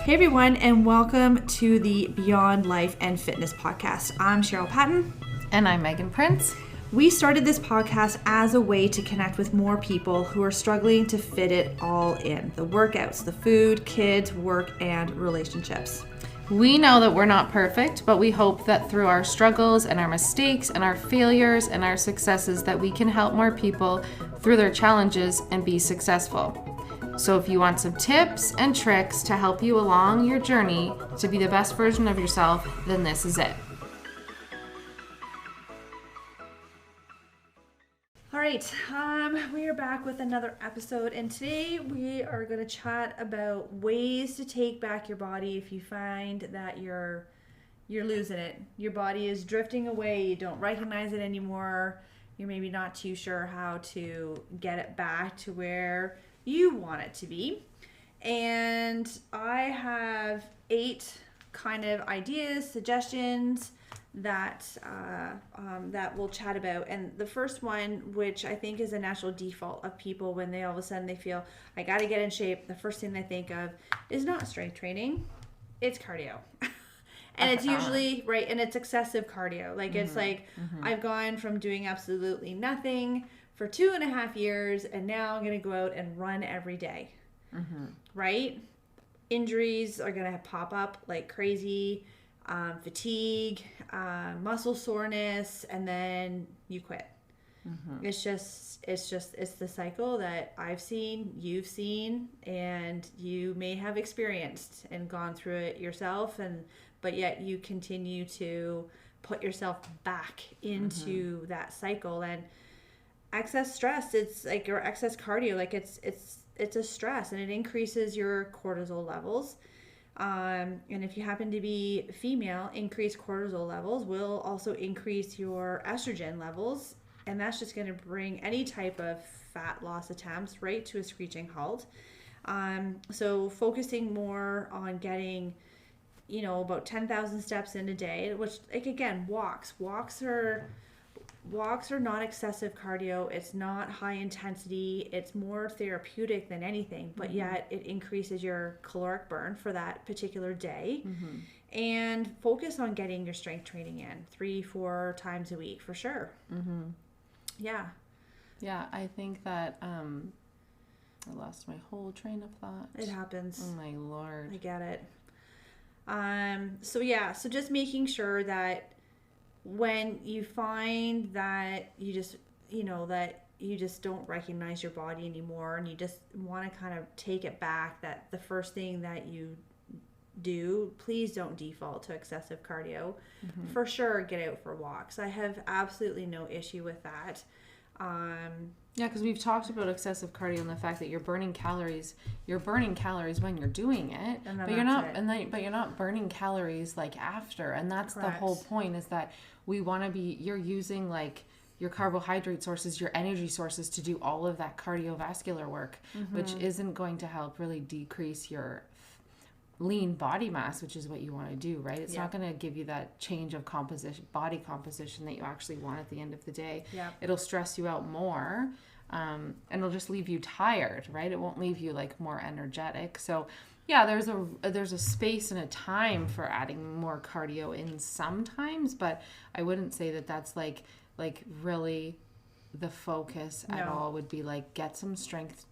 Hey everyone, and welcome to the Beyond Life and Fitness podcast. I'm Cheryl Patton. And I'm Megan Prince. We started this podcast as a way to connect with more people who are struggling to fit it all in. The workouts, the food, kids, work, and relationships. We know that we're not perfect, but we hope that through our struggles and our mistakes and our failures and our successes that we can help more people through their challenges and be successful. So if you want some tips and tricks to help you along your journey to be the best version of yourself, then this is it. All right, we are back with another episode, and today we are going to chat about ways to take back your body if you find that you're losing it. Your body is drifting away, you don't recognize it anymore, you're maybe not too sure how to get it back to where you want it to be. And I have 8 kind of ideas, suggestions that we'll chat about. And the first one, which I think is a natural default of people when they all of a sudden they feel I got to get in shape, the first thing they think of is not strength training, it's cardio. And it's usually right, and it's excessive cardio. Like it's like I've gone from doing absolutely nothing for 2.5 years, and now I'm going to go out and run every day. Right? Injuries are going to pop up like crazy, fatigue, muscle soreness, and then you quit. It's the cycle that I've seen, you've seen, and you may have experienced and gone through it yourself, but yet you continue to put yourself back into that cycle. And excess stress, it's like, or excess cardio, like it's a stress, and it increases your cortisol levels. And if you happen to be female, increased cortisol levels will also increase your estrogen levels, and that's just going to bring any type of fat loss attempts right to a screeching halt. So focusing more on getting, about 10,000 steps in a day, which, like, again, walks are not excessive cardio. It's not high intensity. It's more therapeutic than anything, but yet it increases your caloric burn for that particular day. And focus on getting your strength training in 3-4 times a week for sure. Yeah, I think that I lost my whole train of thought. it happens. Oh my Lord. I get it. So just making sure that when you find that you just don't recognize your body anymore, and you just want to kind of take it back, that the first thing that you do, please don't default to excessive cardio. For sure, get out for walks. I have absolutely no issue with that. Yeah, because we've talked about excessive cardio and the fact that you're burning calories. You're burning calories when you're doing it, but you're not burning calories like after. And that's Correct. The whole point, is that you're using like your carbohydrate sources, your energy sources to do all of that cardiovascular work, which isn't going to help really decrease your lean body mass, which is what you want to do, right? It's not going to give you that change of body composition that you actually want at the end of the day. It'll stress you out more, and it'll just leave you tired, right? It won't leave you like more energetic. So there's a space and a time for adding more cardio in sometimes, but I wouldn't say that that's like really the focus at all. Would be like, get some strength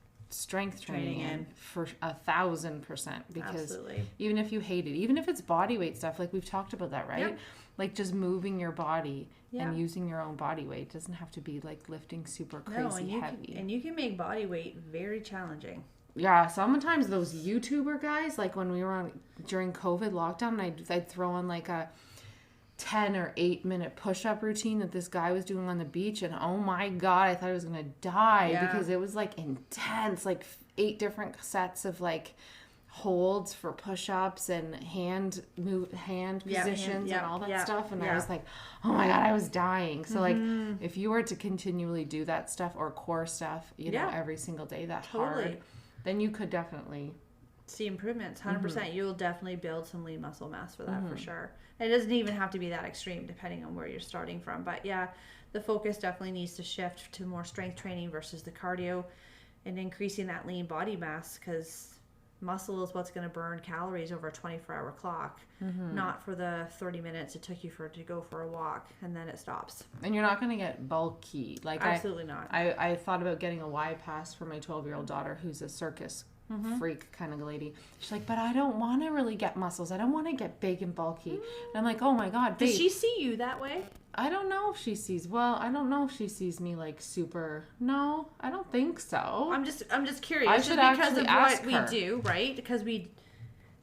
training in for 1,000%, because Absolutely. Even if you hate it, even if it's body weight stuff, like we've talked about that, right? Like just moving your body and using your own body weight. It doesn't have to be like lifting super crazy heavy. And you can make body weight very challenging. Yeah, sometimes those YouTuber guys, like when we were during COVID lockdown, I'd throw on like a 10 or 8 minute push-up routine that this guy was doing on the beach, and oh my God, I thought I was gonna die because it was like intense, like 8 different sets of like holds for push-ups and hand positions and all that stuff, and I was like, oh my God, I was dying. So like, if you were to continually do that stuff, or core stuff, every single day hard, then you could definitely see improvements. 100%. You'll definitely build some lean muscle mass for that, for sure. It doesn't even have to be that extreme depending on where you're starting from, but the focus definitely needs to shift to more strength training versus the cardio, and increasing that lean body mass, because Muscle is what's going to burn calories over a 24-hour clock, not for the 30 minutes it took you to go for a walk and then it stops. And you're not going to get bulky. Like Absolutely not. I thought about getting a Y pass for my 12-year-old daughter who's a circus freak kind of lady. She's like, but I don't want to really get muscles. I don't want to get big and bulky. And I'm like, oh my God, babe. Does she see you that way? I don't know if she sees, I don't know if she sees me like super, no, I don't think so. I'm just curious. I just should because actually of ask what her. we do, right? Because we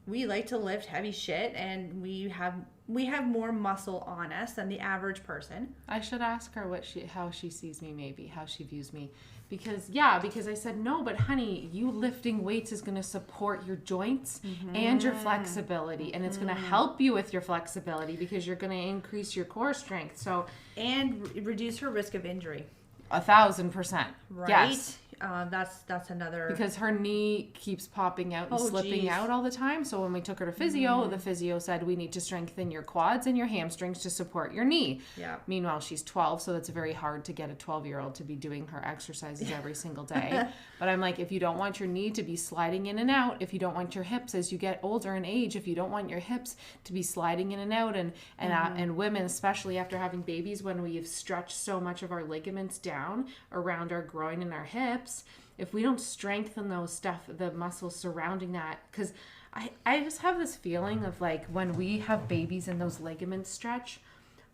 like to lift heavy shit and we have more muscle on us than the average person. I should ask her how she sees me, maybe, how she views me. Because I said, no, but honey, you lifting weights is going to support your joints and your flexibility. And it's going to help you with your flexibility because you're going to increase your core strength. So, And reduce her risk of injury. 1,000%. Right? Yes. That's another... Because her knee keeps popping out and slipping geez. out all the time. So when we took her to physio, the physio said we need to strengthen your quads and your hamstrings to support your knee. Yeah. Meanwhile, she's 12, so it's very hard to get a 12-year-old to be doing her exercises every single day. But I'm like, if you don't want your knee to be sliding in and out, if you don't want your hips as you get older in age, if you don't want your hips to be sliding in and out, and women, especially after having babies, when we've stretched so much of our ligaments down around our groin and our hips, if we don't strengthen the muscles surrounding that, because I just have this feeling of like when we have babies and those ligaments stretch,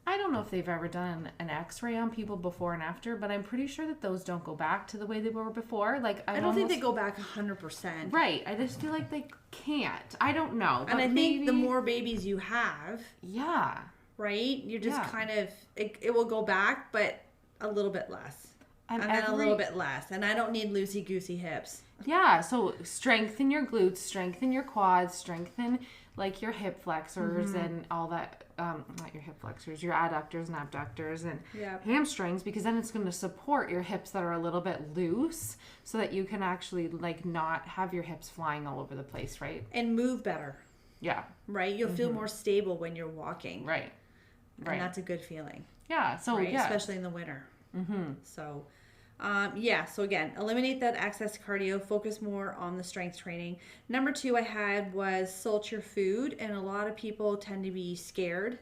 I don't know if they've ever done an x-ray on people before and after, but I'm pretty sure that those don't go back to the way they were before. Like I don't think they go back 100%. Right. I just feel like they can't. I don't know. And I think the more babies you have, yeah, right, you're just kind of, it will go back, but a little bit less. And then a little bit less. And I don't need loosey-goosey hips. Yeah, so strengthen your glutes, strengthen your quads, strengthen like your hip flexors and all that. Not your hip flexors, your adductors and abductors and hamstrings, because then it's going to support your hips that are a little bit loose so that you can actually like not have your hips flying all over the place, right? And move better. Yeah. Right? You'll feel more stable when you're walking. Right. And that's a good feeling. Yeah. So, right? Especially in the winter. So, so again, eliminate that excess cardio, focus more on the strength training. Number 2 I had was salt your food, and a lot of people tend to be scared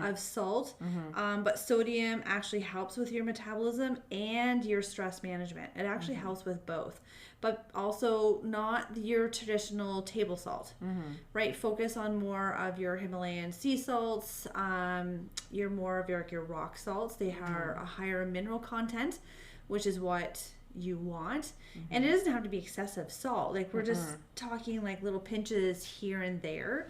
of salt, but sodium actually helps with your metabolism and your stress management. It actually helps with both, but also not your traditional table salt, right? Focus on more of your Himalayan sea salts, your more of your rock salts. They have a higher mineral content, which is what you want. And it doesn't have to be excessive salt. Like we're just talking like little pinches here and there.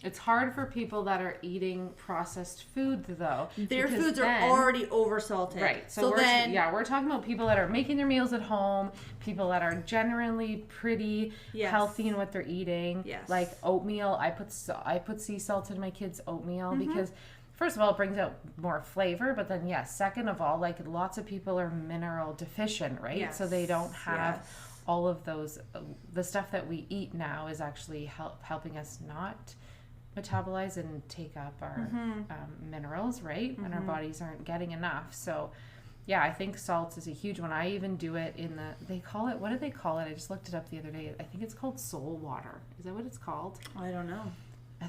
It's hard for people that are eating processed food though. Their foods are already oversalted. Right. So we're talking about people that are making their meals at home, people that are generally pretty healthy in what they're eating. Yes. Like oatmeal. I put sea salt in my kids' oatmeal because first of all, it brings out more flavor, but then, second of all, like lots of people are mineral deficient, right? Yes. So they don't have all of those. The stuff that we eat now is actually helping us not metabolize and take up our minerals, right? And our bodies aren't getting enough. So, I think salt is a huge one. I even do it what do they call it? I just looked it up the other day. I think it's called soul water. Is that what it's called? I don't know.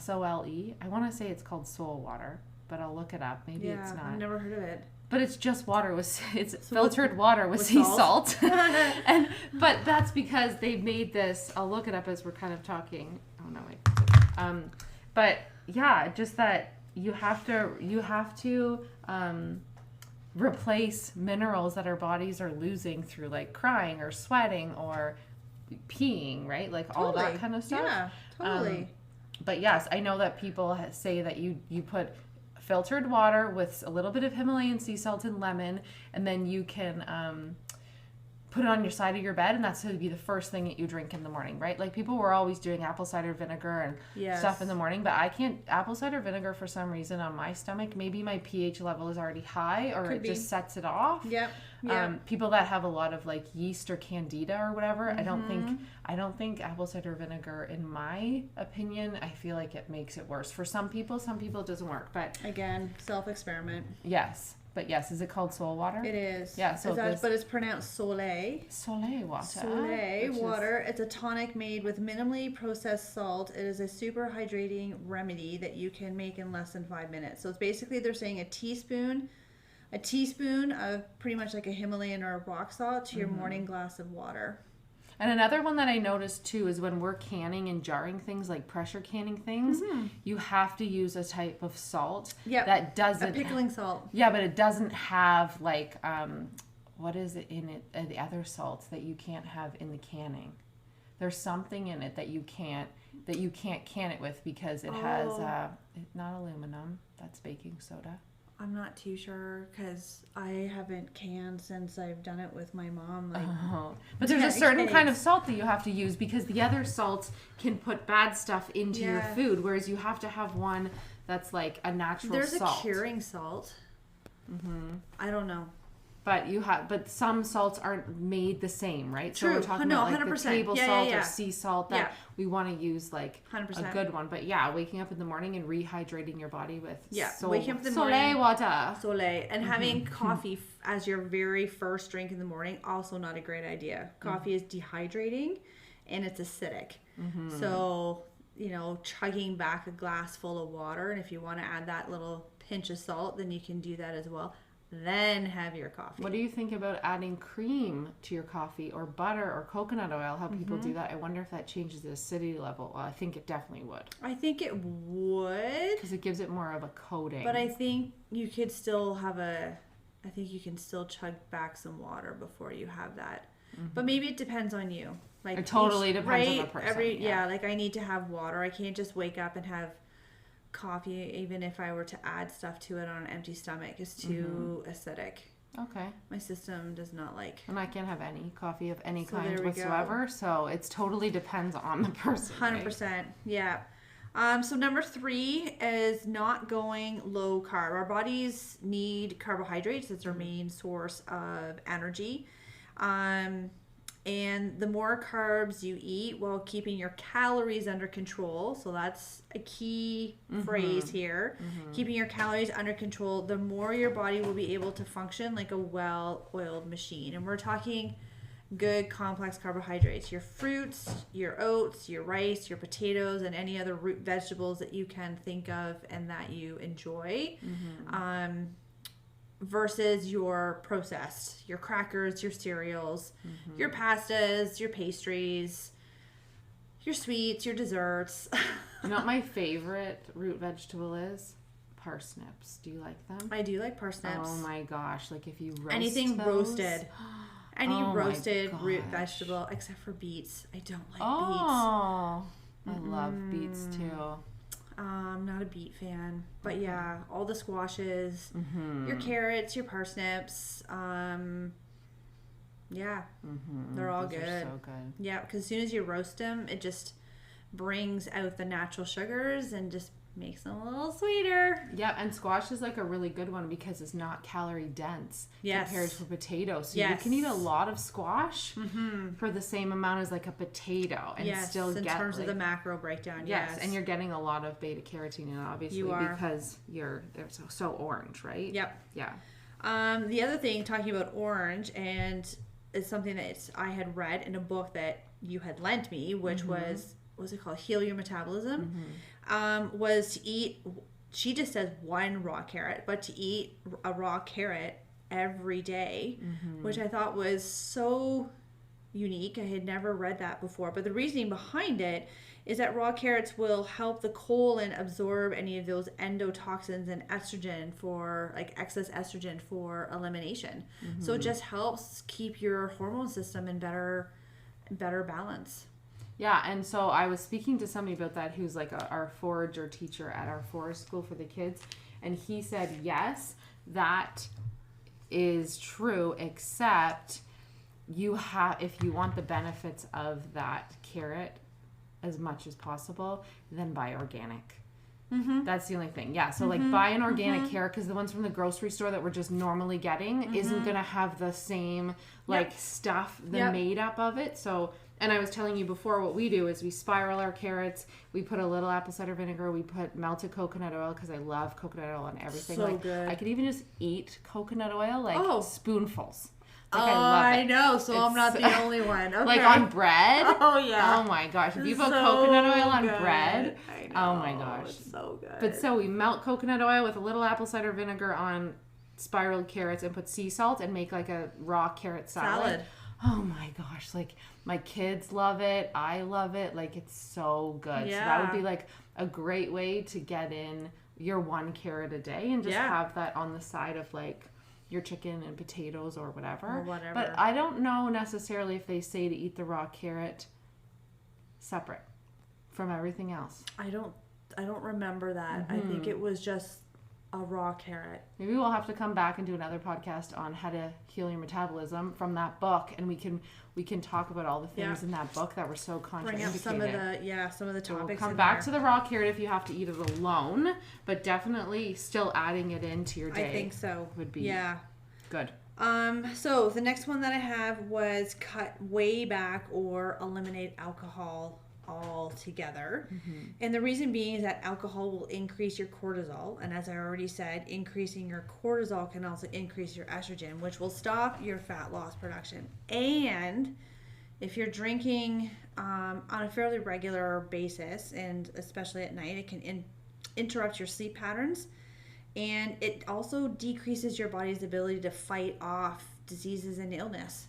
SOLE. I want to say it's called soul water, but I'll look it up. Maybe it's not. I've never heard of it. But it's just water it's filtered water with sea salt. But that's because they made this. I'll look it up as we're kind of talking. Oh no, wait. But just that you have to replace minerals that our bodies are losing through like crying or sweating or peeing, right? Like all that kind of stuff. Yeah, totally. But yes, I know that people say that you put filtered water with a little bit of Himalayan sea salt and lemon, and then you can put it on your side of your bed, and that's going to be the first thing that you drink in the morning, right? Like people were always doing apple cider vinegar and stuff in the morning, but I can't. Apple cider vinegar, for some reason, on my stomach, maybe my pH level is already high, or it just sets it off. Yep. People that have a lot of like yeast or candida or whatever, I don't think apple cider vinegar, in my opinion, I feel like it makes it worse. For some people it doesn't work, but again, self-experiment. Yes. But yes, is it called Soul Water? It is. Yeah, so but it's pronounced Soleil. Soleil water. Soleil water. It's a tonic made with minimally processed salt. It is a super hydrating remedy that you can make in less than 5 minutes. So it's basically, they're saying a teaspoon of pretty much like a Himalayan or a rock salt to your morning glass of water. And another one that I noticed too is when we're canning and jarring things, like pressure canning things, you have to use a type of salt that doesn't... A pickling salt. Yeah, but it doesn't have like, what is it in it? The other salts that you can't have in the canning. There's something in it that you can't can it with because it has, not aluminum, that's baking soda. I'm not too sure because I haven't canned since I've done it with my mom. But there's a certain kind of salt that you have to use because the other salts can put bad stuff into your food, whereas you have to have one that's like a natural salt. There's a curing salt. I don't know. But some salts aren't made the same, right? True. So we're talking about like 100%. the table salt or sea salt that we want to use like 100%. a good one. But yeah, waking up in the morning and rehydrating your body with waking up in the Soleil morning, water. Soleil, and having coffee as your very first drink in the morning, also not a great idea. Coffee is dehydrating and it's acidic. So, chugging back a glass full of water, and if you want to add that little pinch of salt, then you can do that as well. Then have your coffee. What do you think about adding cream to your coffee or butter or coconut oil? How people do that? I wonder if that changes the acidity level. Well, I think it definitely would. I think it would. Because it gives it more of a coating. But I think you could still I think you can still chug back some water before you have that. But maybe it depends on you. Like it totally depends on the person. Like I need to have water. I can't just wake up and have coffee, even if I were to add stuff to it on an empty stomach. Is too acidic. Okay. My system does not like. And I can't have any coffee of any kind whatsoever. So it totally depends on the person. 100%. Right? Yeah. So number 3 is not going low carb. Our bodies need carbohydrates. It's our main source of energy. And the more carbs you eat while keeping your calories under control, so that's a key phrase here, keeping your calories under control, the more your body will be able to function like a well-oiled machine. And we're talking good complex carbohydrates, your fruits, your oats, your rice, your potatoes, and any other root vegetables that you can think of and that you enjoy. Versus your processed, your crackers, your cereals, your pastas, your pastries, your sweets, your desserts. You know what my favorite root vegetable is? Parsnips. Do you like them? I do like parsnips. Oh my gosh. Like if you roast anything those, roasted. Any roasted root vegetable except for beets. I don't like beets. I love beets too. I'm not a beet fan, but yeah, all the squashes, your carrots, your parsnips, they're all Those good. are so good. Yeah, because as soon as you roast them, it just brings out the natural sugars and just makes them a little sweeter. Yeah, and squash is like a really good one because it's not calorie dense compared to potatoes. So you can eat a lot of squash for the same amount as like a potato and still in get terms of the macro breakdown. Yes, and you're getting a lot of beta carotene, obviously, because they're so orange, right? Yep. Yeah. The other thing, talking about orange, and it's something that I had read in a book that you had lent me, which was, what was it called? Heal Your Metabolism. Was to eat, she just says one raw carrot, but to eat a raw carrot every day, which I thought was so unique. I had never read that before, but the reasoning behind it is that raw carrots will help the colon absorb any of those endotoxins and estrogen for like excess estrogen for elimination. So it just helps keep your hormone system in better balance. Yeah, and so I was speaking to somebody about that who's like our forager teacher at our forest school for the kids, and he said, yes, that is true, except if you want the benefits of that carrot as much as possible, then buy organic. That's the only thing. Yeah, so like buy an organic carrot, because the ones from the grocery store that we're just normally getting isn't going to have the same like stuff, the made up of it. So And I was telling you before, what we do is we spiral our carrots. We put a little apple cider vinegar. We put melted coconut oil because I love coconut oil on everything. So like, good. I could even just eat coconut oil, like spoonfuls. Like, I know, so I'm not the only one. Okay. Like on bread. Oh yeah. Oh my gosh. If you put So coconut oil on good. bread. I know. Oh my gosh. It's so good. But so we melt coconut oil with a little apple cider vinegar on spiraled carrots and put sea salt and make like a raw carrot salad. Oh my gosh. Like my kids love it. I love it. Like it's so good. Yeah. So that would be like a great way to get in your 1 carrot a day and just have that on the side of like your chicken and potatoes or whatever. Or whatever. But I don't know necessarily if they say to eat the raw carrot separate from everything else. I don't remember that. I think it was just a raw carrot. Maybe we'll have to come back and do another podcast on how to heal your metabolism from that book, and we can talk about all the things in that book that were so contraindicated. Bring up some of the topics. We'll come back to the raw carrot if you have to eat it alone, but definitely still adding it into your day. I think so. Would be good. So the next one that I have was cut way back or eliminate alcohol altogether. And the reason being is that alcohol will increase your cortisol, and as I already said, increasing your cortisol can also increase your estrogen, which will stop your fat loss production. And if you're drinking on a fairly regular basis, and especially at night, it can interrupt your sleep patterns, and it also decreases your body's ability to fight off diseases and illness.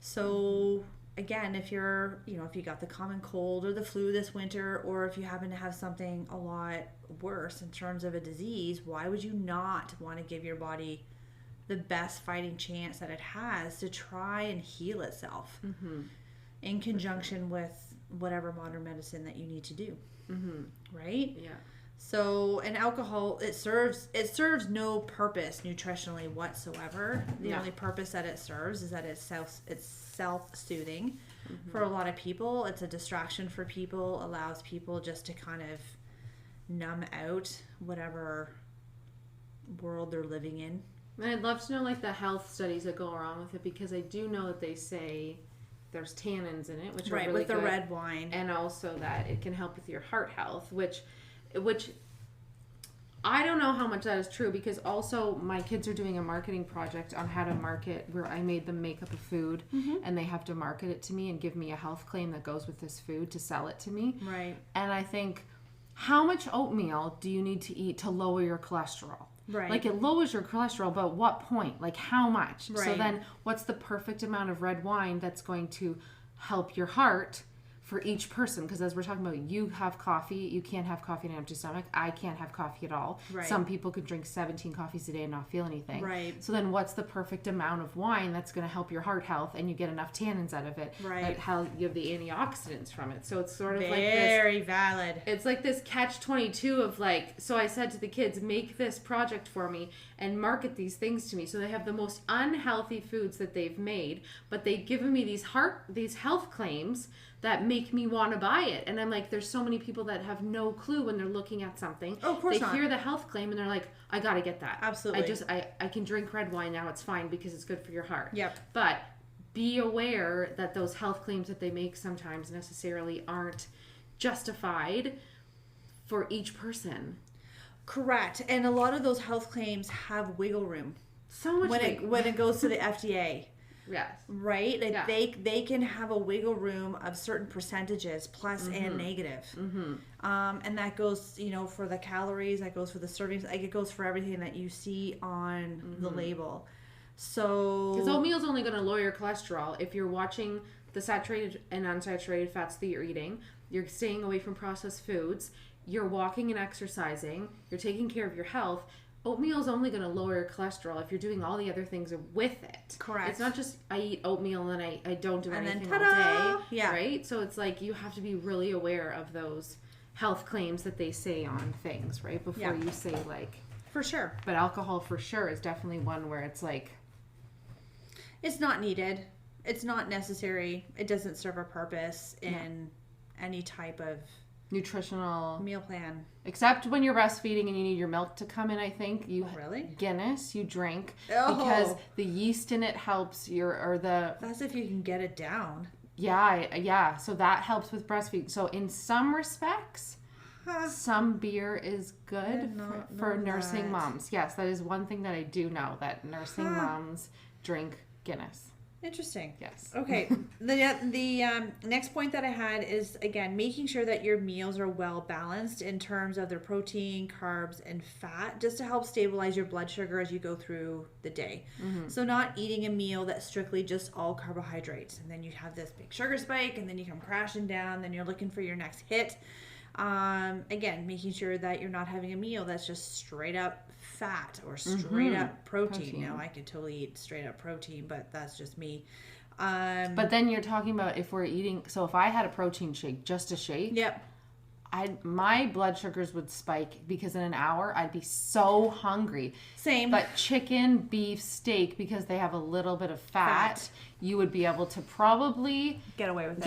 So again, if you got the common cold or the flu this winter, or if you happen to have something a lot worse in terms of a disease, why would you not want to give your body the best fighting chance that it has to try and heal itself in conjunction with whatever modern medicine that you need to do? Right? Yeah. So, and alcohol, it serves no purpose nutritionally whatsoever. The only purpose that it serves is that it's self-soothing for a lot of people. It's a distraction for people, allows people just to kind of numb out whatever world they're living in. And I'd love to know like the health studies that go along with it, because I do know that they say there's tannins in it, which are really with the good, red wine, and also that it can help with your heart health, which I don't know how much that is true, because also my kids are doing a marketing project on how to market, where I made them make up a food and they have to market it to me and give me a health claim that goes with this food to sell it to me. Right. And I think, how much oatmeal do you need to eat to lower your cholesterol? Right. Like, it lowers your cholesterol, but what point? Like, how much? Right. So then what's the perfect amount of red wine that's going to help your heart for each person? Because as we're talking about, you have coffee, you can't have coffee in an empty stomach. I can't have coffee at all. Right. Some people could drink 17 coffees a day and not feel anything. Right. So then what's the perfect amount of wine that's going to help your heart health and you get enough tannins out of it? Right. How you have the antioxidants from it. So it's sort of like this. Very valid. It's like this catch-22 of like, so I said to the kids, make this project for me and market these things to me. So they have the most unhealthy foods that they've made, but they've given me these health claims that make me want to buy it. And I'm like, there's so many people that have no clue when they're looking at something. Oh, of course they not. hear the health claim and they're like, I got to get that. Absolutely. I can drink red wine now. It's fine because it's good for your heart. Yep. But be aware that those health claims that they make sometimes necessarily aren't justified for each person. Correct. And a lot of those health claims have wiggle room. So much when it goes to the FDA. Yes. Right? Like Yeah. they can have a wiggle room of certain percentages, plus and negative. And that goes, for the calories, that goes for the servings, like it goes for everything that you see on the label. So because oatmeal is only going to lower your cholesterol if you're watching the saturated and unsaturated fats that you're eating, you're staying away from processed foods, you're walking and exercising, you're taking care of your health. Oatmeal is only going to lower your cholesterol if you're doing all the other things with it. Correct. It's not just I eat oatmeal and I don't do And then anything all ta-da! day. Yeah. Right? So it's like you have to be really aware of those health claims that they say on things, right? Before you say like... For sure. But alcohol for sure is definitely one where it's like... It's not needed. It's not necessary. It doesn't serve a purpose in any type of nutritional meal plan. Except when you're breastfeeding and you need your milk to come in, I think. Really? Guinness, you drink. Oh. Because the yeast in it helps That's if you can get it down. Yeah. So that helps with breastfeeding. So in some respects, some beer is good for nursing moms. Yes, that is one thing that I do know, that nursing moms drink Guinness. Interesting. Yes. Okay. The next point that I had is, again, making sure that your meals are well balanced in terms of their protein, carbs, and fat, just to help stabilize your blood sugar as you go through the day. So not eating a meal that's strictly just all carbohydrates, and then you have this big sugar spike, and then you come crashing down, then you're looking for your next hit. Again, making sure that you're not having a meal that's just straight up fat or straight up protein. Now, I could totally eat straight up protein, but that's just me. But then you're talking about if we're eating, so if I had a protein shake, just a shake, Yep. My blood sugars would spike because in an hour I'd be so hungry. Same. But chicken, beef, steak, because they have a little bit of fat. You would be able to probably get away with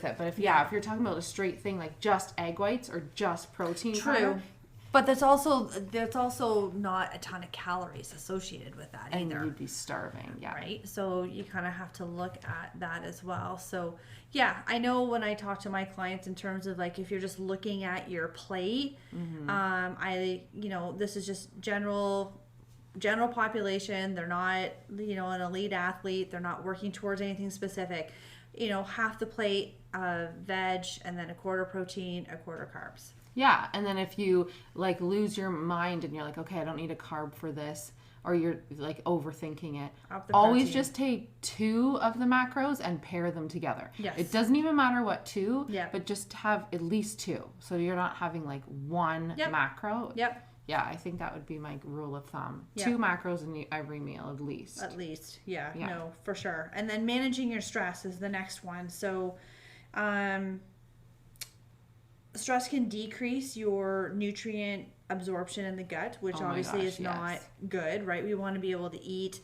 it. But if you're talking about a straight thing like just egg whites or just protein powder, but there's also not a ton of calories associated with that and either. you'd be starving. Yeah. Right. So you kind of have to look at that as well. So yeah, I know when I talk to my clients in terms of like if you're just looking at your plate, this is just general population. They're not, an elite athlete. They're not working towards anything specific. Half the plate veg, and then a quarter protein, a quarter carbs. Yeah, and then if you like lose your mind and you're like, okay, I don't need a carb for this, or you're like overthinking it, always just take 2 of the macros and pair them together. Yes. It doesn't even matter what 2, Yep. but just have at least 2. So you're not having like one macro. Yep. Yeah, I think that would be my rule of thumb. Yep. 2 macros in every meal at least. Yeah, no, for sure. And then managing your stress is the next one. So, stress can decrease your nutrient absorption in the gut, which obviously is not good, right? We want to be able to eat,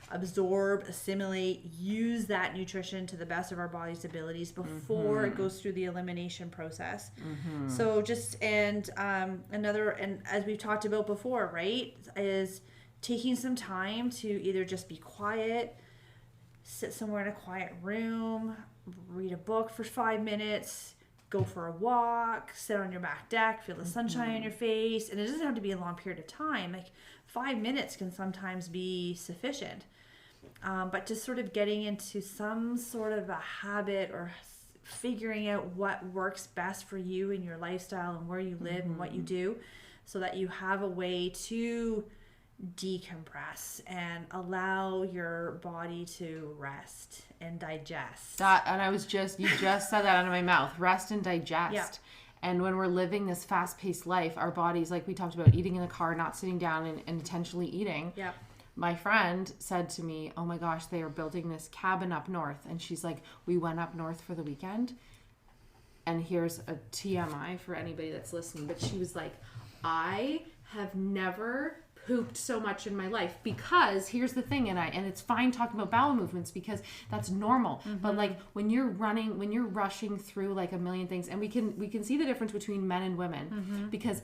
absorb, assimilate, use that nutrition to the best of our body's abilities before it goes through the elimination process. So and as we've talked about before, right, is taking some time to either just be quiet, sit somewhere in a quiet room, read a book for 5 minutes, go for a walk, sit on your back deck, feel the sunshine on your face. And it doesn't have to be a long period of time. Like 5 minutes can sometimes be sufficient. But just sort of getting into some sort of a habit or figuring out what works best for you in your lifestyle and where you live and what you do, so that you have a way to decompress and allow your body to rest and digest. You just said that out of my mouth. Rest and digest. Yeah. And when we're living this fast-paced life, our bodies, like we talked about, eating in the car, not sitting down and intentionally eating. Yeah. My friend said to me, oh my gosh, they are building this cabin up north. And she's like, we went up north for the weekend. And here's a TMI for anybody that's listening. But she was like, I have never pooped so much in my life, because here's the thing, and it's fine talking about bowel movements because that's normal, but like when you're rushing through like a million things, and we can see the difference between men and women, because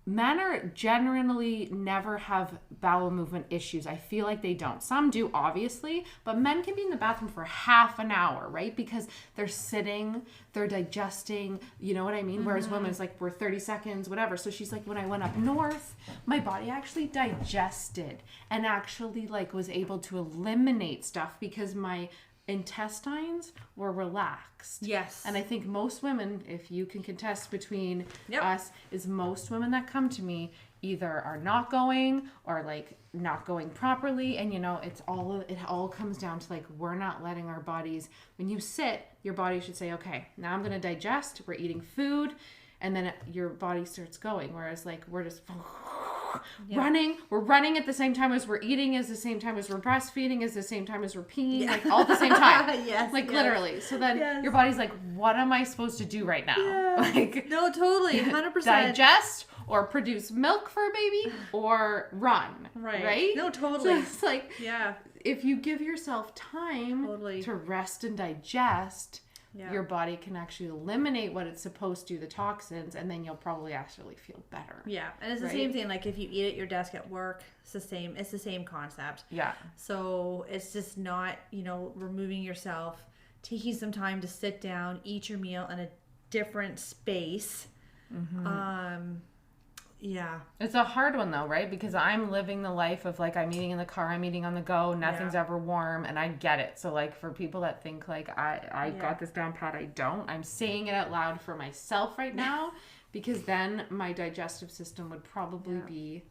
men are generally never have bowel movement issues. I feel like they don't. Some do, obviously, but men can be in the bathroom for half an hour, right? Because they're sitting, they're digesting, you know what I mean? Whereas women, it's like, we're 30 seconds, whatever. So she's like, when I went up north, my body actually digested and actually like was able to eliminate stuff because my intestines were relaxed. Yes. And I think most women, if you can contest between us, is most women that come to me either are not going or like not going properly. And it all comes down to like, we're not letting our bodies, when you sit, your body should say, okay, now I'm going to digest, we're eating food. And then your body starts going. Whereas like, we're just running. We're running at the same time as we're eating, as the same time as we're breastfeeding, as the same time as we're peeing, like all at the same time. Literally. So then your body's like, what am I supposed to do right now? Yeah. Like, no, totally, 100%. Digest or produce milk for a baby or run. Right? No, totally. So it's like, if you give yourself time to rest and digest, your body can actually eliminate what it's supposed to, the toxins, and then you'll probably actually feel better. Yeah, and it's the same thing. Like if you eat at your desk at work, it's the same. It's the same concept. Yeah. So it's just not, removing yourself taking some time to sit down, eat your meal in a different space. Yeah. It's a hard one though, right? Because I'm living the life of like, I'm eating in the car, I'm eating on the go, nothing's ever warm, and I get it. So like for people that think like I got this down pat, I don't. I'm saying it out loud for myself right now because then my digestive system would probably be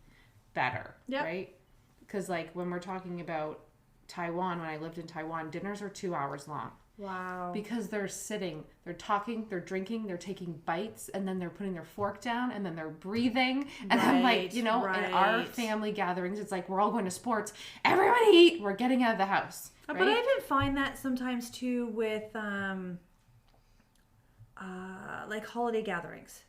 better, right? Because like when we're talking about Taiwan, when I lived in Taiwan, dinners are 2 hours long. Wow. Because they're sitting, they're talking, they're drinking, they're taking bites, and then they're putting their fork down, and then they're breathing. And then, like, you know, in our family gatherings, it's like we're all going to sports. Everybody eat. We're getting out of the house. Right? But I even find that sometimes too with like holiday gatherings.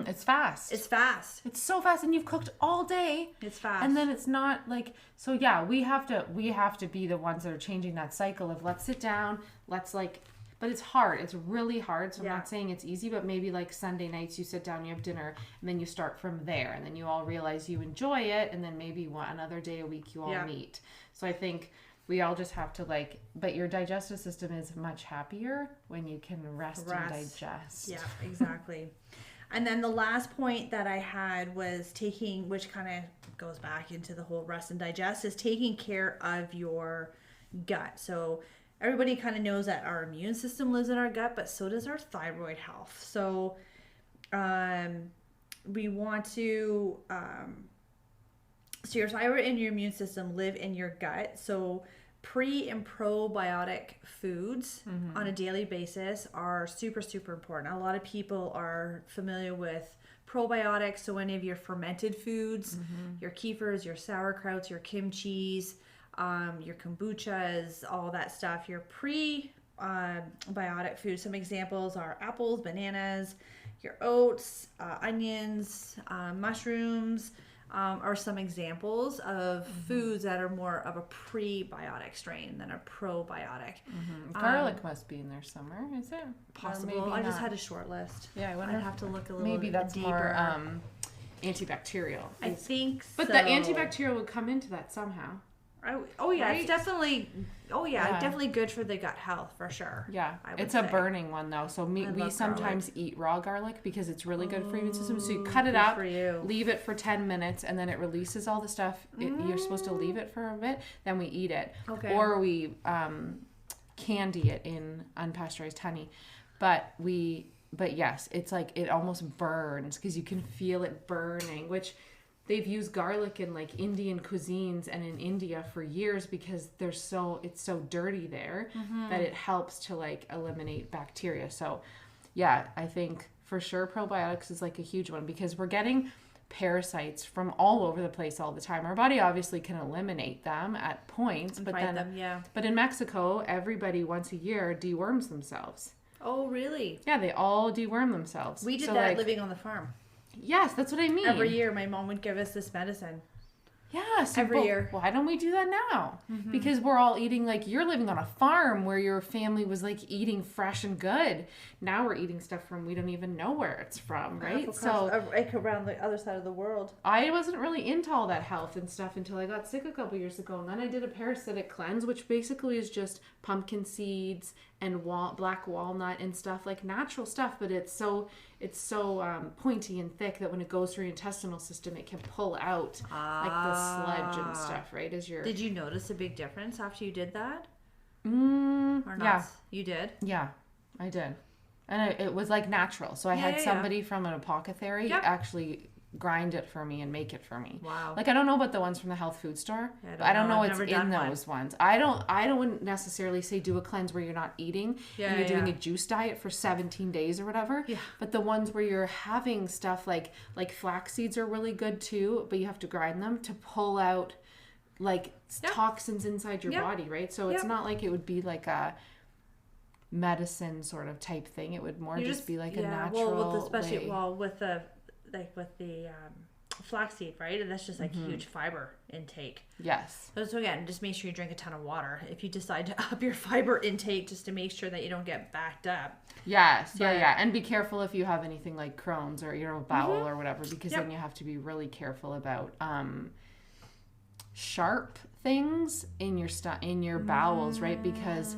It's fast. It's fast. It's so fast, and you've cooked all day. It's fast. And then it's not like, so yeah, we have to be the ones that are changing that cycle of let's sit down, let's like, but it's hard. It's really hard. So I'm not saying it's easy, but maybe like Sunday nights you sit down, you have dinner, and then you start from there, and then you all realize you enjoy it, and then maybe another day a week you all meet. So I think we all just have to like, but your digestive system is much happier when you can rest. And digest. Yeah, exactly. And then the last point that I had was taking, which kind of goes back into the whole rest and digest, is taking care of your gut. So everybody kind of knows that our immune system lives in our gut, but so does our thyroid health. So we want to, so your thyroid and your immune system live in your gut. So pre and probiotic foods on a daily basis are super, super important. A lot of people are familiar with probiotics. So any of your fermented foods, your kefirs, your sauerkrauts, your kimchis, your kombuchas, all that stuff, your biotic foods. Some examples are apples, bananas, your oats, onions, mushrooms, are some examples of foods that are more of a prebiotic strain than a probiotic. Garlic must be in there somewhere, is it? Possible. I just had a short list. Yeah, I wonder. I'd have to look a little maybe that's deeper. more antibacterial. I think so. But the antibacterial would come into that somehow. It's definitely. Definitely good for the gut health for sure. Yeah, it's a burning one though. So we sometimes eat raw garlic because it's really good for your immune system. So you cut it up, leave it for 10 minutes, and then it releases all the stuff. You're supposed to leave it for a bit, then we eat it. Okay. Or we candy it in unpasteurized honey, but yes, it's like it almost burns because you can feel it burning, which. They've used garlic in like Indian cuisines and in India for years because it's so dirty there that it helps to like eliminate bacteria. So yeah, I think for sure probiotics is like a huge one because we're getting parasites from all over the place all the time. Our body obviously can eliminate them at points, but in Mexico, everybody once a year deworms themselves. Oh, really? Yeah, they all deworm themselves. We did that living on the farm. Yes, that's what I mean. Every year, my mom would give us this medicine. Yes. Every year. Why don't we do that now? Because we're all eating, like, you're living on a farm where your family was, like, eating fresh and good. Now we're eating stuff from we don't even know where it's from, right? Around the other side of the world. I wasn't really into all that health and stuff until I got sick a couple years ago. And then I did a parasitic cleanse, which basically is just pumpkin seeds and black walnut and stuff, like natural stuff. But it's so pointy and thick that when it goes through your intestinal system, it can pull out like the sludge and stuff, right? Did you notice a big difference after you did that? Or not? Yeah. You did? Yeah, I did. And it was like natural. So I had somebody from an apothecary actually grind it for me and make it for me. Wow. Like I don't know about the ones from the health food store. I don't know what's in those ones. I wouldn't necessarily say do a cleanse where you're not eating and you're doing a juice diet for 17 days or whatever. Yeah. But the ones where you're having stuff like flax seeds are really good too, but you have to grind them to pull out like toxins inside your body, right? So it's not like it would be like a medicine sort of type thing. It would more just be like a natural with the flaxseed, right? And that's just like huge fiber intake. Yes. But so again, just make sure you drink a ton of water if you decide to up your fiber intake, just to make sure that you don't get backed up. Yes. And be careful if you have anything like Crohn's or bowel or whatever, because then you have to be really careful about sharp things in your bowels, right? Because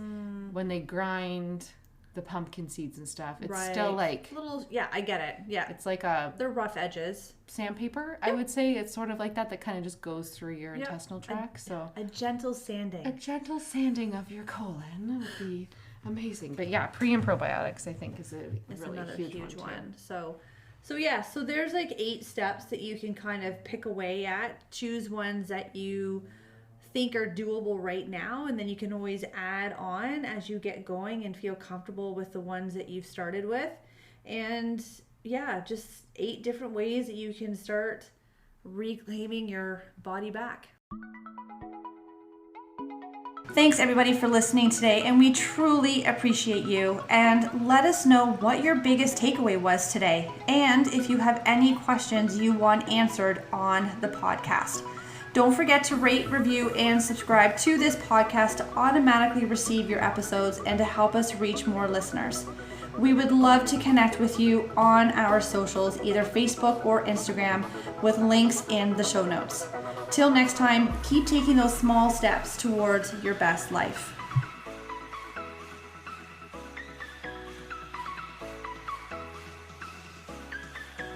when they grind the pumpkin seeds and stuff, it's Right. still like little. Yeah, I get it. Yeah, it's like a they're rough edges. sandpaper. I would say it's sort of like that kind of just goes through your Yep. intestinal tract. So A gentle sanding. a gentle sanding of your colon would be amazing. But yeah, pre and probiotics I think is a It's really another huge too. one. So yeah, so there's like 8 steps that you can kind of pick away at. Choose ones that you think are doable right now, and then you can always add on as you get going and feel comfortable with the ones that you've started with. And yeah, just 8 different ways that you can start reclaiming your body back. Thanks everybody for listening today, and we truly appreciate you. And let us know what your biggest takeaway was today, and if you have any questions you want answered on the podcast. Don't forget to rate, review, and subscribe to this podcast to automatically receive your episodes and to help us reach more listeners. We would love to connect with you on our socials, either Facebook or Instagram, with links in the show notes. Till next time, keep taking those small steps towards your best life.